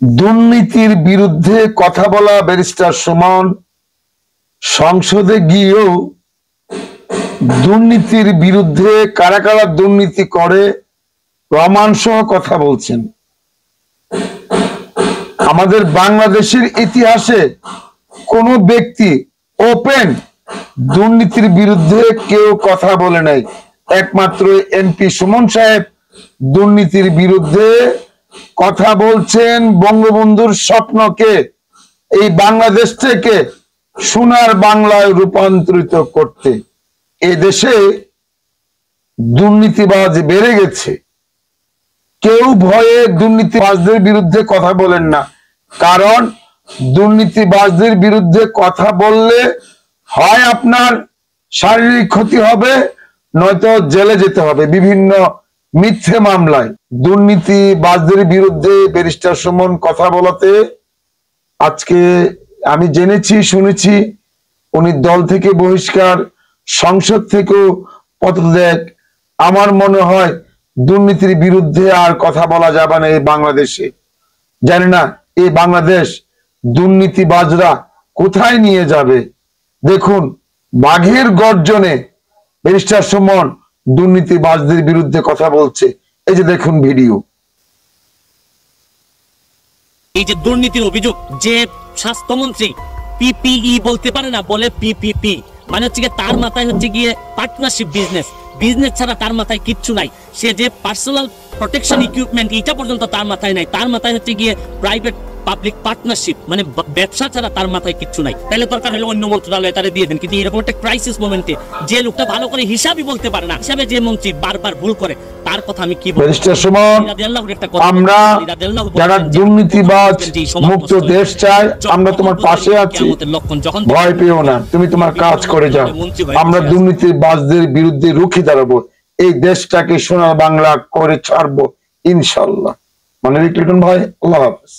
দুর্নীতির বিরুদ্ধে কথা বলা ব্যারিস্টার সুমন সংসদে গিয়েও দুর্নীতির বিরুদ্ধে কারা কারা দুর্নীতি করে প্রমাণ সহ কথা বলছেন। আমাদের বাংলাদেশের ইতিহাসে কোন ব্যক্তি ওপেন দুর্নীতির বিরুদ্ধে কেউ কথা বলে নাই। একমাত্র এমপি সুমন সাহেব দুর্নীতির বিরুদ্ধে কথা বলছেন, বঙ্গবন্ধুর স্বপ্নকে এই বাংলাদেশ থেকে সোনার বাংলায় রূপান্তরিত করতে। এই দেশে দুর্নীতিবাজ বেড়ে গেছে, কেউ ভয়ে দুর্নীতিবাজদের বিরুদ্ধে কথা বলেন না, কারণ দুর্নীতিবাজদের বিরুদ্ধে কথা বললে হয় আপনার শারীরিক ক্ষতি হবে, নয়তো জেলে যেতে হবে বিভিন্ন মিথ্যে মামলায়। দুর্নীতিবাজদের বিরুদ্ধে ব্যারিস্টার সুমন কথা বলাতে আজকে আমি জেনেছি, শুনেছি উনি দল থেকে বহিষ্কার, সংসদ থেকেও পদত্যাগ। আমার মনে হয় দুর্নীতির বিরুদ্ধে আর কথা বলা যাবে না এই বাংলাদেশে। জানি না এই বাংলাদেশ দুর্নীতিবাজরা কোথায় নিয়ে যাবে। দেখুন, বাঘের গর্জনে ব্যারিস্টার সুমন দুর্নীতিবাজদের বিরুদ্ধে কথা বলছে। এই যে দেখুন ভিডিও। এই যে দুর্নীতির অভিযোগ, যে স্বাস্থ্যমন্ত্রী পিপিই বলতে পারে না, বলে পিপিপি, মানে হচ্ছে তার মাথায় হচ্ছে গিয়ে পার্টনারশিপ বিজনেস ছাড়া তার মাথায় কিচ্ছু নাই। সে যে পার্সোনাল প্রোটেকশন ইকুইপমেন্ট এটা পর্যন্ত তার মাথায় নাই। তার মাথায় হচ্ছে গিয়ে প্রাইভেট পাবলিক পার্টনারশিপ, মানে ব্যবসা ছাড়া তার মাথায় কিচ্ছু নাই। তাহলে দরকার হলে অন্য মন্ত্রণালয়ে তারা দিয়ে দেন। কিন্তু এরকম একটা ক্রাইসিস মোমেন্টে যে লোকটা ভালো করে হিসাবই বলতে পারে না, হিসাবে যে মন্ত্রী বারবার ভুল করে, তার কথা আমি কি বলবো। ব্যারিস্টার সুমন, আমরা যারা দুর্নীতিবাজ মুক্ত দেশ চাই, আমরা তোমার পাশে আছি, ভয় পেও না, তুমি তোমার কাজ করে যাও। আমরা দুর্নীতিবাজদের বিরুদ্ধে রুখে দাঁড়াবো, এই দেশটাকে সোনার বাংলা করে ছাড়বো ইনশাল্লাহ। মানে লিটন ভাই, আল্লাহ হাফেজ।